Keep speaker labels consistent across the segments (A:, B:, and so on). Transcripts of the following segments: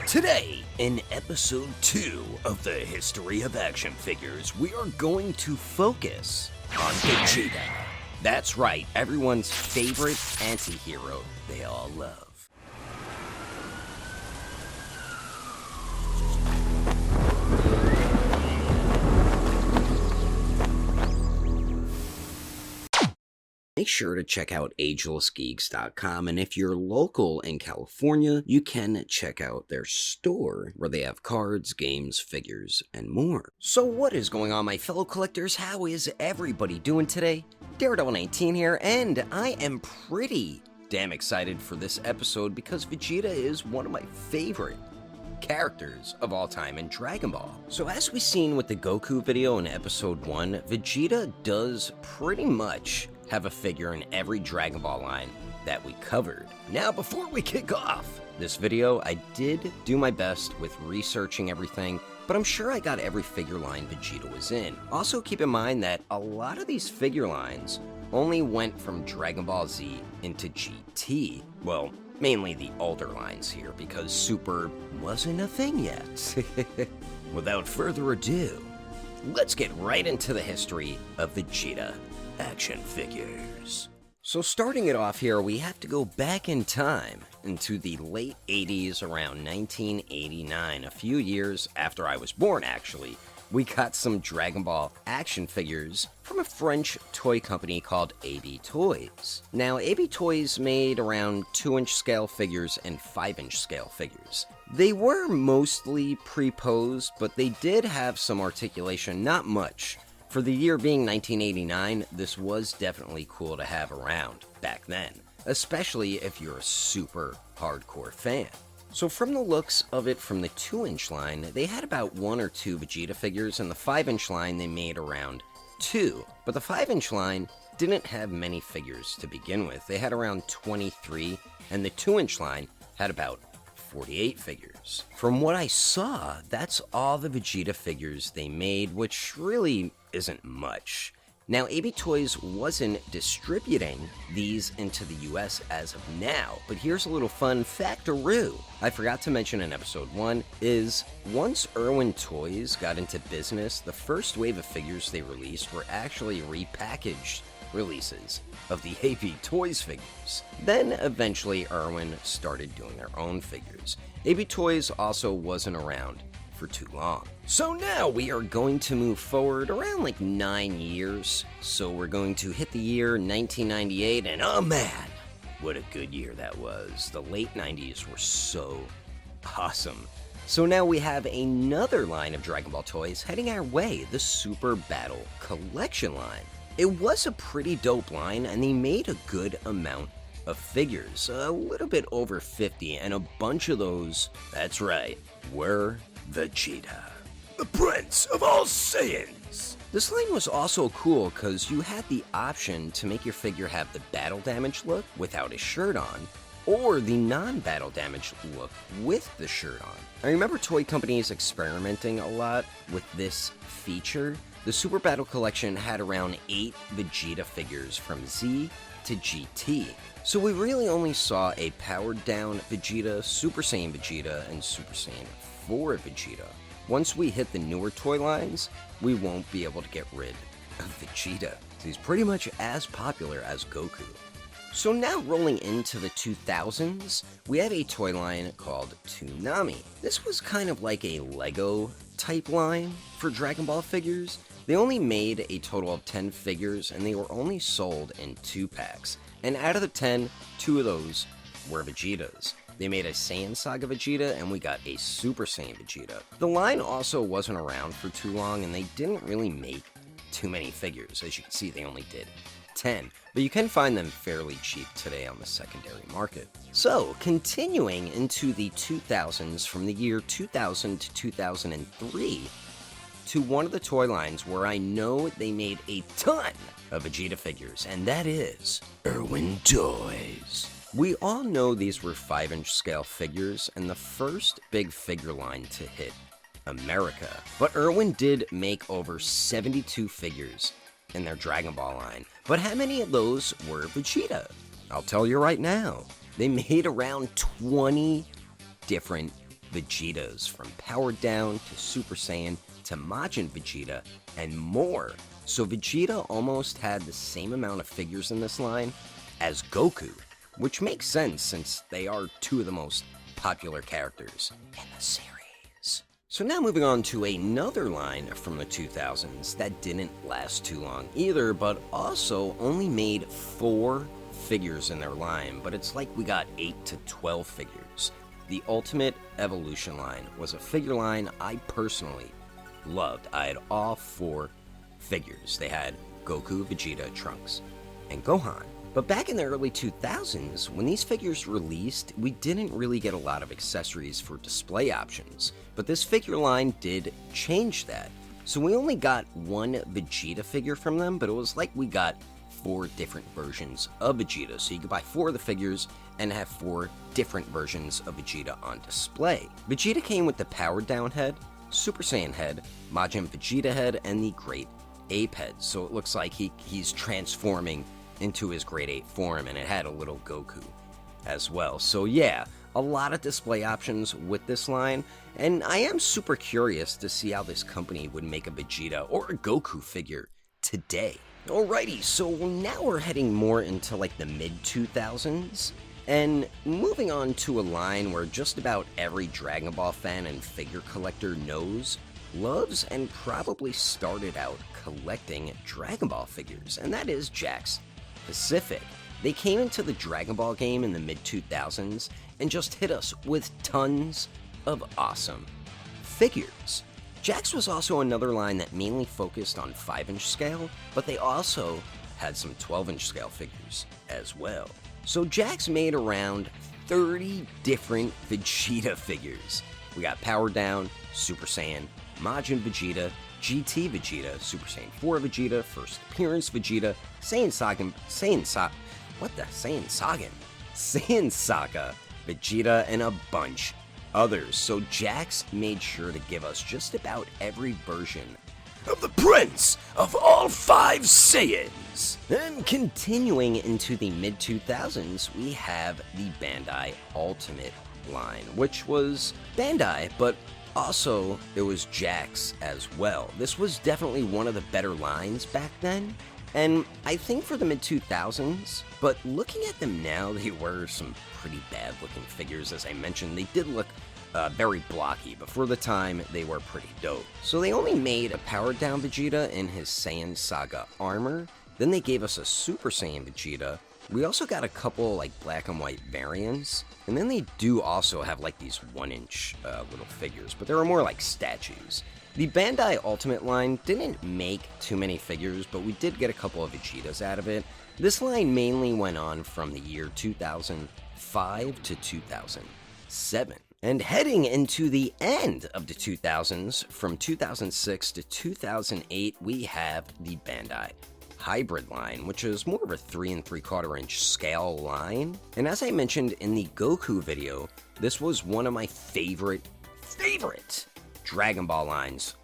A: Today, in episode 2 of the History of Action Figures, we are going to focus on Vegeta. That's right, everyone's favorite anti-hero they all love. Make sure to check out Agelessgeeks.com, and if you're local in California, you can check out their store where they have cards, games, figures, and more. So what is going on, my fellow collectors? How is everybody doing today? Daredevil19 here, and I am pretty damn excited for this episode because Vegeta is one of my favorite characters of all time in Dragon Ball. So as we've seen with the Goku video in episode 1, Vegeta does pretty much have a figure in every Dragon Ball line that we covered. Now, before we kick off this video, I did do my best with researching everything, but I'm sure I got every figure line Vegeta was in. Also, keep in mind that a lot of these figure lines only went from Dragon Ball Z into GT. Well, mainly the older lines here, because Super wasn't a thing yet. Without further ado, let's get right into the history of Vegeta action figures. So starting it off here, we have to go back in time into the late 80s, around 1989, a few years after I was born actually. We got some Dragon Ball action figures from a French toy company called AB Toys. Now, AB Toys made around 2-inch scale figures and 5-inch scale figures. They were mostly pre-posed, but they did have some articulation, not much. For the year being 1989, this was definitely cool to have around back then, especially if you're a super hardcore fan. So from the looks of it from the 2-inch line, they had about 1 or 2 Vegeta figures, and the 5-inch line they made around 2. But the 5-inch line didn't have many figures to begin with. They had around 23, and the 2-inch line had about 48 figures. From what I saw, that's all the Vegeta figures they made, which really isn't much. Now, AB Toys wasn't distributing these into the US as of now, but here's a little fun factaroo I forgot to mention in episode 1 is once Irwin Toys got into business, the first wave of figures they released were actually repackaged releases of the AB Toys figures. Then eventually Irwin started doing their own figures. AB Toys also wasn't around for too long. So now we are going to move forward around like 9 years. So we're going to hit the year 1998, and oh man, what a good year that was. The late 90s were so awesome. So now we have another line of Dragon Ball toys heading our way, the Super Battle Collection line. It was a pretty dope line, and they made a good amount of figures, a little bit over 50, and a bunch of those, that's right, were Vegeta, the Prince of all Saiyans. This line was also cool because you had the option to make your figure have the battle damage look without his shirt on, or the non-battle damage look with the shirt on. I remember toy companies experimenting a lot with this feature. The Super Battle Collection had around 8 Vegeta figures from Z to GT. So we really only saw a powered down Vegeta, Super Saiyan Vegeta, and Super Saiyan 4 Vegeta. Once we hit the newer toy lines, we won't be able to get rid of Vegeta. He's pretty much as popular as Goku. So now rolling into the 2000s, we have a toy line called Toonami. This was kind of like a Lego type line for Dragon Ball figures. They only made a total of 10 figures, and they were only sold in 2-packs. And out of the 10, 2 of those were Vegetas. They made a Saiyan Saga Vegeta, and we got a Super Saiyan Vegeta. The line also wasn't around for too long, and they didn't really make too many figures. As you can see, they only did 10, but you can find them fairly cheap today on the secondary market. So, continuing into the 2000s, from the year 2000 to 2003, to one of the toy lines where I know they made a ton of Vegeta figures, and that is Irwin Toys. We all know these were 5-inch scale figures and the first big figure line to hit America, but Irwin did make over 72 figures in their Dragon Ball line. But how many of those were Vegeta? I'll tell you right now. They made around 20 different Vegetas, from Powered Down to Super Saiyan to Majin Vegeta, and more. So Vegeta almost had the same amount of figures in this line as Goku, which makes sense since they are two of the most popular characters in the series. So now moving on to another line from the 2000s that didn't last too long either, but also only made 4 figures in their line, but it's like we got 8 to 12 figures. The Ultimate Evolution line was a figure line I personally loved. I had all 4 figures. They had Goku, Vegeta, Trunks, and Gohan. But back in the early 2000s, when these figures released, we didn't really get a lot of accessories for display options. But this figure line did change that. So we only got 1 Vegeta figure from them, but it was like we got 4 different versions of Vegeta. So you could buy 4 of the figures and have 4 different versions of Vegeta on display. Vegeta came with the Powered Down head, Super Saiyan head, Majin Vegeta head, and the Great Ape head. So it looks like he's transforming into his Great Ape form, and it had a little Goku as well. So yeah, a lot of display options with this line, and I am super curious to see how this company would make a Vegeta or a Goku figure today. Alrighty, so now we're heading more into like the mid-2000s, and moving on to a line where just about every Dragon Ball fan and figure collector knows, loves, and probably started out collecting Dragon Ball figures, and that is Jakks Pacific. They came into the Dragon Ball game in the mid-2000s and just hit us with tons of awesome figures. Jakks was also another line that mainly focused on 5-inch scale, but they also had some 12-inch scale figures as well. So Jakks made around 30 different Vegeta figures. We got Powered Down, Super Saiyan, Majin Vegeta, GT Vegeta, Super Saiyan 4 Vegeta, First Appearance Vegeta, Saiyan Saga Vegeta, and a bunch others. So Jakks made sure to give us just about every version of the Prince of all 5 Saiyans. And continuing into the mid-2000s, we have the Bandai Ultimate line, which was Bandai, but also it was Jakks as well. This was definitely one of the better lines back then, and I think for the mid-2000s, but looking at them now, they were some pretty bad looking figures. As I mentioned, they did look very blocky, but for the time, they were pretty dope. So they only made a Powered Down Vegeta in his Saiyan Saga armor, then they gave us a Super Saiyan Vegeta. We also got a couple like black and white variants, and then they do also have like these 1-inch little figures, but they were more like statues. The Bandai Ultimate line didn't make too many figures, but we did get a couple of Vegetas out of it. This line mainly went on from the year 2005 to 2007. And heading into the end of the 2000s, from 2006 to 2008, we have the Bandai Hybrid line, which is more of a 3 3/4 inch scale line. And as I mentioned in the Goku video, this was one of my favorite Dragon Ball lines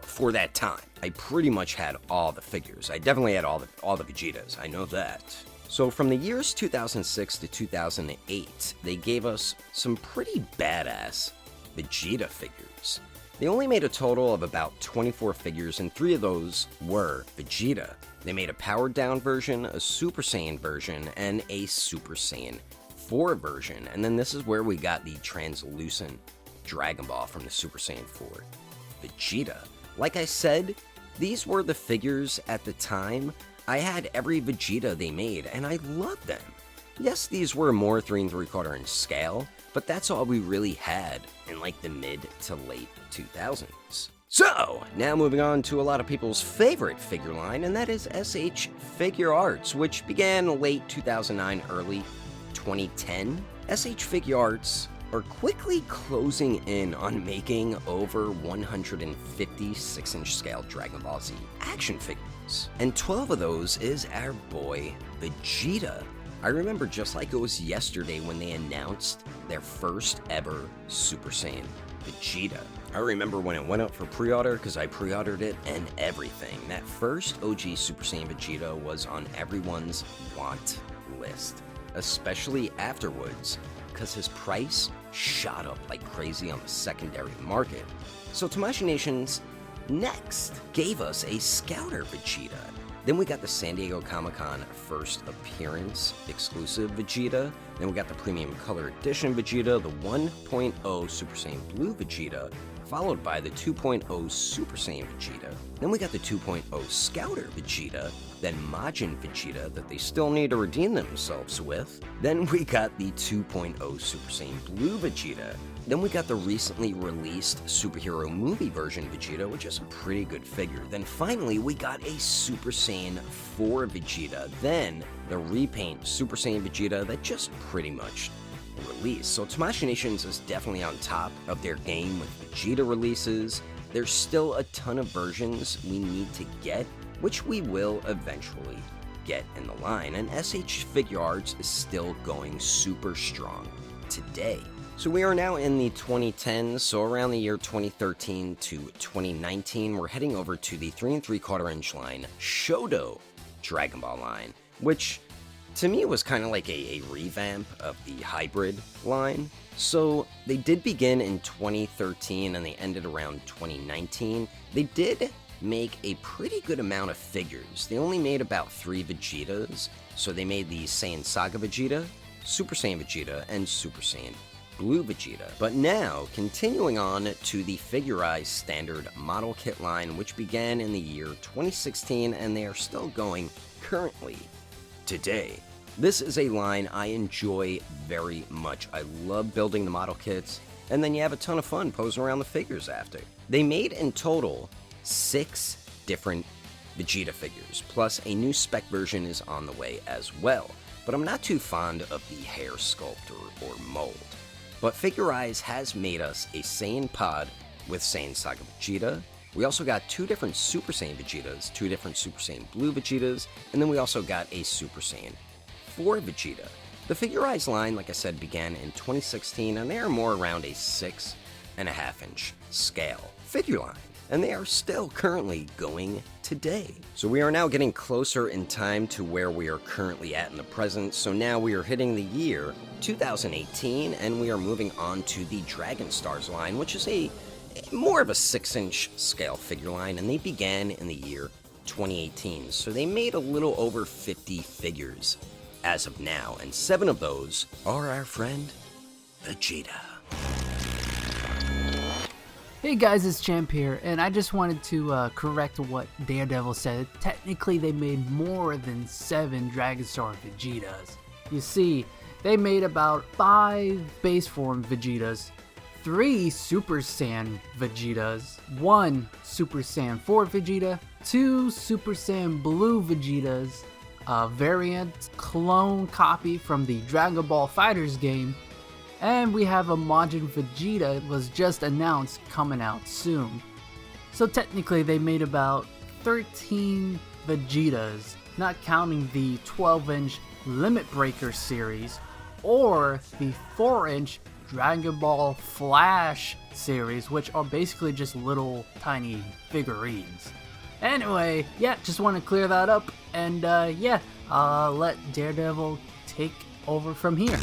A: for that time. I pretty much had all the figures. I definitely had all the Vegetas, I know that. So from the years 2006 to 2008, they gave us some pretty badass Vegeta figures. They only made a total of about 24 figures, and 3 of those were Vegeta. They made a Powered Down version, a Super Saiyan version, and a Super Saiyan 4 version. And then this is where we got the translucent Dragon Ball from the Super Saiyan 4 Vegeta. Like I said, these were the figures at the time. I had every Vegeta they made, and I loved them. Yes, these were more 3 3/4 inch scale, but that's all we really had in like the mid to late 2000s. So, now moving on to a lot of people's favorite figure line, and that is SH Figuarts, which began late 2009, early 2010. SH Figuarts are quickly closing in on making over 150 6-inch scale Dragon Ball Z action figures. And 12 of those is our boy Vegeta. I remember just like it was yesterday when they announced their first ever Super Saiyan Vegeta. I remember when it went up for pre-order because I pre-ordered it and everything. That first OG Super Saiyan Vegeta was on everyone's want list, especially afterwards, because his price shot up like crazy on the secondary market. So Tamashii Nations next gave us a Scouter Vegeta. Then we got the San Diego Comic-Con first appearance exclusive Vegeta. Then we got the Premium Color Edition Vegeta, the 1.0 Super Saiyan Blue Vegeta, followed by the 2.0 Super Saiyan Vegeta. Then we got the 2.0 Scouter Vegeta, then Majin Vegeta that they still need to redeem themselves with. Then we got the 2.0 Super Saiyan Blue Vegeta. Then we got the recently released superhero movie version Vegeta, which is a pretty good figure. Then finally, we got a Super Saiyan 4 Vegeta. Then the repaint Super Saiyan Vegeta that just pretty much released. So Tamashii Nations is definitely on top of their game with Vegeta releases. There's still a ton of versions we need to get, which we will eventually get in the line. And SH Figuarts is still going super strong today. So we are now in the 2010s, so around the year 2013 to 2019, we're heading over to the 3 3/4 inch line Shodo Dragon Ball line, which to me was kind of like a revamp of the hybrid line. So they did begin in 2013 and they ended around 2019. They did make a pretty good amount of figures. They only made about 3 Vegetas, so they made the Saiyan Saga Vegeta, Super Saiyan Vegeta, and Super Saiyan Blue Vegeta. But now, continuing on to the Figure-rise standard model kit line, which began in the year 2016, and they are still going currently today. This is a line I enjoy very much. I love building the model kits, and then you have a ton of fun posing around the figures after. They made in total 6 different Vegeta figures, plus a new spec version is on the way as well. But I'm not too fond of the hair sculpt or mold. But Figure-rise has made us a Saiyan Pod with Saiyan Saga Vegeta. We also got 2 different Super Saiyan Vegetas, 2 different Super Saiyan Blue Vegetas, and then we also got a Super Saiyan 4 Vegeta. The Figure-rise line, like I said, began in 2016, and they are more around a 6.5 inch scale figure line, and they are still currently going today. So we are now getting closer in time to where we are currently at in the present. So now we are hitting the year 2018, and we are moving on to the Dragon Stars line, which is a more of a 6-inch scale figure line, and they began in the year 2018. So they made a little over 50 figures as of now, and 7 of those are our friend Vegeta.
B: Hey guys, it's Champ here, and I just wanted to correct what Daredevil said. Technically, they made more than 7 Dragon Star Vegetas. You see, they made about 5 base form Vegetas, 3 Super Saiyan Vegetas, 1 Super Saiyan 4 Vegeta, 2 Super Saiyan Blue Vegetas, a variant clone copy from the Dragon Ball FighterZ game, and we have a Majin Vegeta that was just announced coming out soon. So technically they made about 13 Vegetas, not counting the 12-inch Limit Breaker series or the 4-inch Dragon Ball Flash series, which are basically just little tiny figurines. Anyway, yeah, just want to clear that up, and let Daredevil take over from here.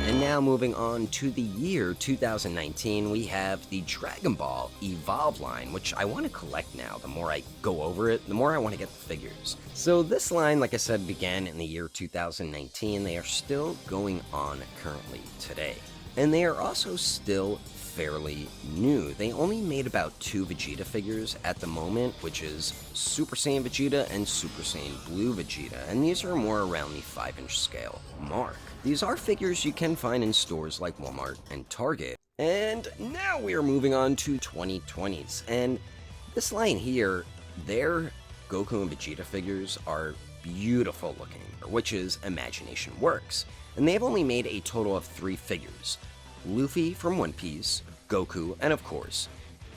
A: And now moving on to the year 2019, we have the Dragon Ball Evolve line, which I want to collect now. The more I go over it, the more I want to get the figures. So this line, like I said, began in the year 2019. They are still going on currently today. And they are also still fairly new. They only made about 2 Vegeta figures at the moment, which is Super Saiyan Vegeta and Super Saiyan Blue Vegeta, and these are more around the 5-inch scale mark. These are figures you can find in stores like Walmart and Target. And now we are moving on to 2020s, and this line here, their Goku and Vegeta figures are beautiful looking, which is Imagination Works, and they have only made a total of 3 figures. Luffy from One Piece, Goku, and of course,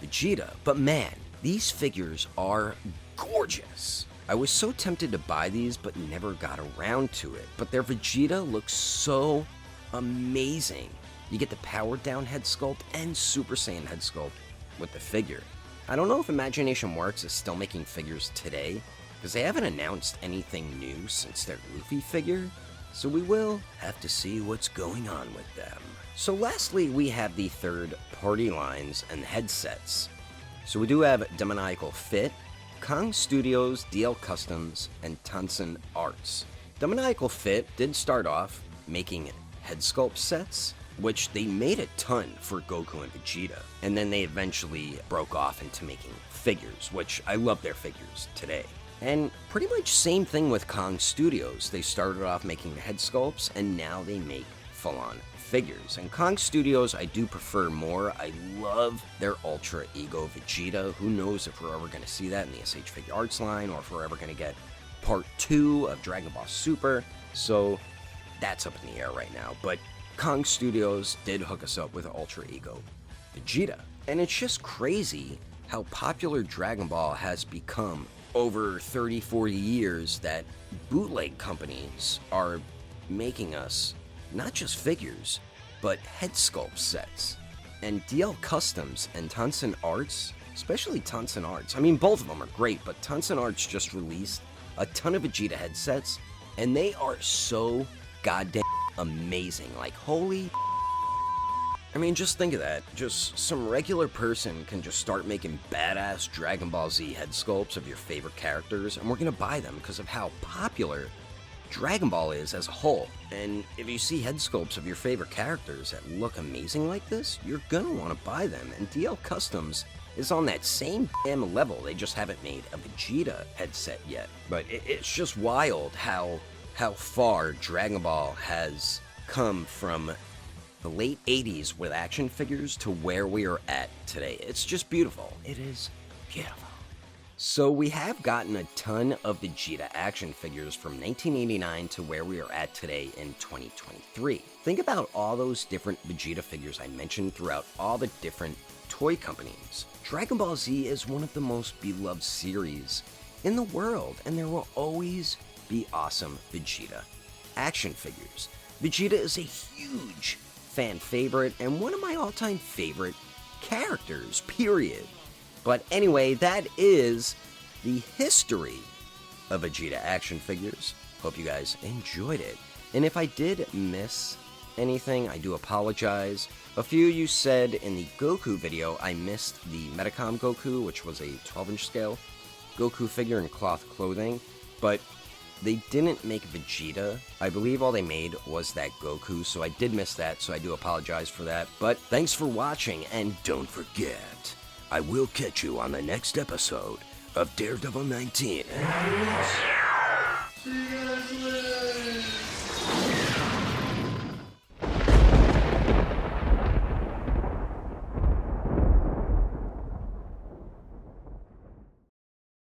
A: Vegeta. But man, these figures are gorgeous. I was so tempted to buy these, but never got around to it. But their Vegeta looks so amazing. You get the powered down head sculpt and Super Saiyan head sculpt with the figure. I don't know if Imagination Works is still making figures today, because they haven't announced anything new since their Luffy figure. So we will have to see what's going on with them. So lastly, we have the third-party lines and headsets. So we do have Demoniacal Fit, Kong Studios, DL Customs, and Tonson Arts. Demoniacal Fit did start off making head sculpt sets, which they made a ton for Goku and Vegeta, and then they eventually broke off into making figures, which I love their figures today. And pretty much same thing with Kong Studios. They started off making the head sculpts, and now they make full-on figures. And Kong Studios, I do prefer more. I love their Ultra Ego Vegeta. Who knows if we're ever going to see that in the SH Figuarts line, or if we're ever going to get Part 2 of Dragon Ball Super. So that's up in the air right now. But Kong Studios did hook us up with Ultra Ego Vegeta. And it's just crazy how popular Dragon Ball has become over 30, 40 years, that bootleg companies are making us not just figures, but head sculpt sets. And DL Customs and Tonson Arts, especially Tonson Arts, I mean, both of them are great, but Tonson Arts just released a ton of Vegeta headsets, and they are so goddamn amazing. Like, holy, I mean, just think of that. Just some regular person can just start making badass Dragon Ball Z head sculpts of your favorite characters, and we're gonna buy them because of how popular Dragon Ball is as a whole. And if you see head sculpts of your favorite characters that look amazing like this, you're gonna want to buy them. And DL Customs is on that same damn level. They just haven't made a Vegeta headset yet. But it's just wild how far Dragon Ball has come from the late 80s with action figures to where we are at today. It's just beautiful. It is beautiful. So we have gotten a ton of Vegeta action figures from 1989 to where we are at today in 2023. Think about all those different Vegeta figures I mentioned throughout all the different toy companies. Dragon Ball Z is one of the most beloved series in the world, and there will always be awesome Vegeta action figures. Vegeta is a huge fan favorite and one of my all-time favorite characters, period. But anyway, that is the history of Vegeta action figures. Hope you guys enjoyed it. And if I did miss anything, I do apologize. A few of you said in the Goku video I missed the Metacom Goku, which was a 12-inch scale Goku figure in cloth clothing, but they didn't make Vegeta. I believe all they made was that Goku, so I did miss that, so I do apologize for that. But thanks for watching, and don't forget, I will catch you on the next episode of Daredevil 19.